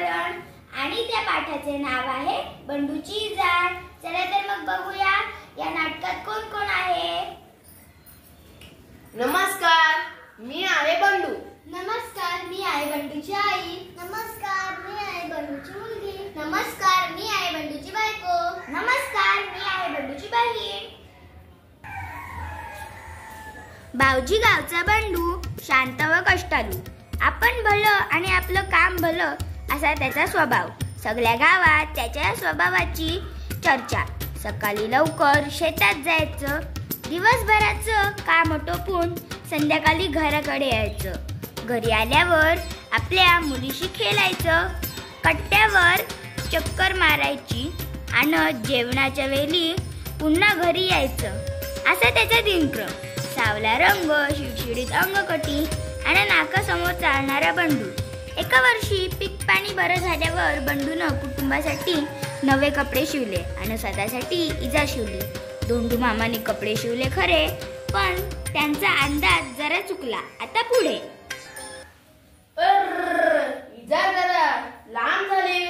प्रकरण आणि त्या पाठाचे नाव आहे बंडूची इजार। चला तर मग बघूया या नाटकात कोण कोण आहे। नमस्कार, मी आहे बंडू। नमस्कार, मी आहे बंडूची आई। नमस्कार, मी आहे बंडूची मुलगी। नमस्कार, मी आहे बंडूची बायको। नमस्कार, मी आहे बंडूची बहीण। भाऊजी गावचा बंडू शांत व कष्टाळू, आपण भलं आणि आपलं काम भलं असा त्याचा स्वभाव। सगळ्या गावात त्याच्या स्वभावाची चर्चा। सकाळी लवकर शेतात जायचं, दिवसभराचं काम टोपून संध्याकाळी घराकडे यायचं। घरी आल्यावर आपल्या मुलीशी खेळायचं, कट्ट्यावर चक्कर मारायची आणि जेवणाच्या वेळी पुन्हा घरी यायचं असा त्याचा दिनक्रम। सावला रंग, शिडशिडीत अंगकटी आणि नाकासमोर चालणारा बंडू। एका वर्षी पीक पाणी बरं झाल्यावर बंडूनं कुटुंबासाठी नवे कपडे शिवले आणि स्वतःसाठी इजा शिवली। धोंडू मामाने कपडे शिवले खरे, पण त्यांचा अंदाज जरा चुकला। आता पुढे इजा जरा लांब झाली,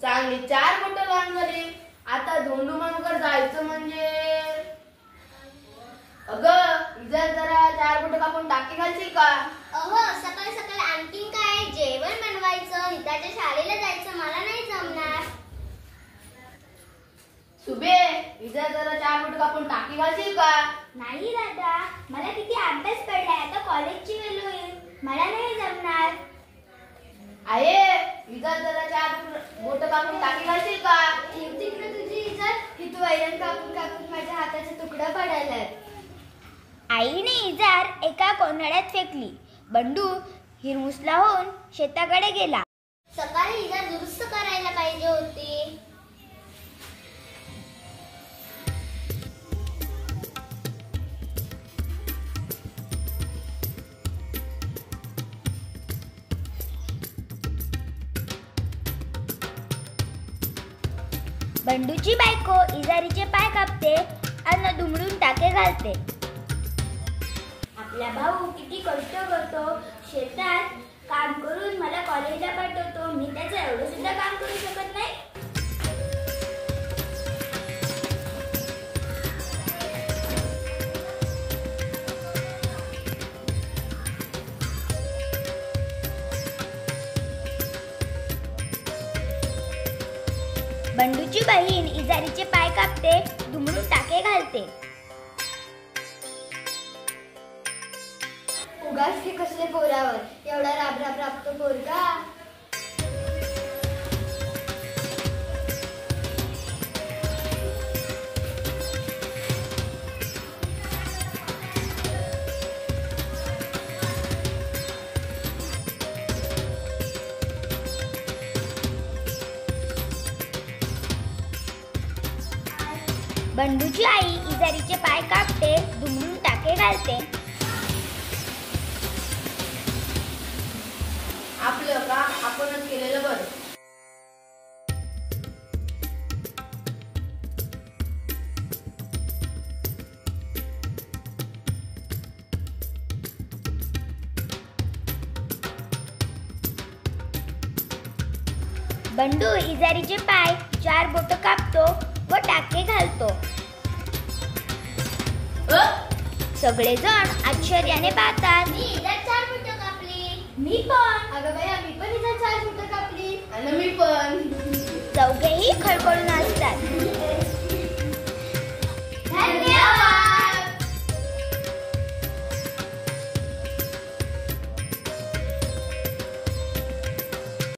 चांगली 4 बोट लांब झाली। आता धोंडू मामाकडे जायचं म्हणजे अगं इजा जरा 4 बोट कापून टाकी घालशील का? अहो, सकाळी सकाळी आणखीन काय जेवण बनवायचं, हिताच्या शाळेला जायचं, मला नाही जमणार। सुबे, इजा जरा 4 बोट कापून टाकी घालशील का? नाही दादा, मला किती अभ्यास पडलाय, आता कॉलेजची वेळ होईल, मला नाही जमणार। आहे, इजा जरा 4 बोट कापून टाकी घालशील का? तिकडे तुझी इज्जत, ही तू वैरण कापून कापून माझ्या हाताचे तुकडा पडायला। आईने इजार एका कोंडाळ्यात फेकली। बंडू हिरमुसला होऊन शेताकडे गेला। सकाळी इजार दुरुस्त करायला पाहिजे होती। बंडूची बायको इजारीचे पाय कापते आणि दुमडून टाके घालते। आपला भाऊ किती कष्ट करतो, शेतात काम करून मला कॉलेजला पाठवतो, मी त्याचं एवढं सुद्धा काम करू शकत नाही। बंडूची बहीण इजारीचे पाय कापते, दुमडून टाके घालते। उगाच हे कसले पोरावर एवढा राबराब राबतो पोरगा। बंडूची आई इजारीचे पाय कापते, दुमडून टाके घालते। आपलं काम आपणच केलेलं बरं। बंडू इजारीचे पाय 4 बोट कापतो व टाके घालतो। सगळेजण आश्चर्याने पाहतात। मी इजार 4 बोट कापली। मी पण। अगं बाया, मी पण इजार 4 बोट कापली। आणि मी पण। चौघेही खळखळून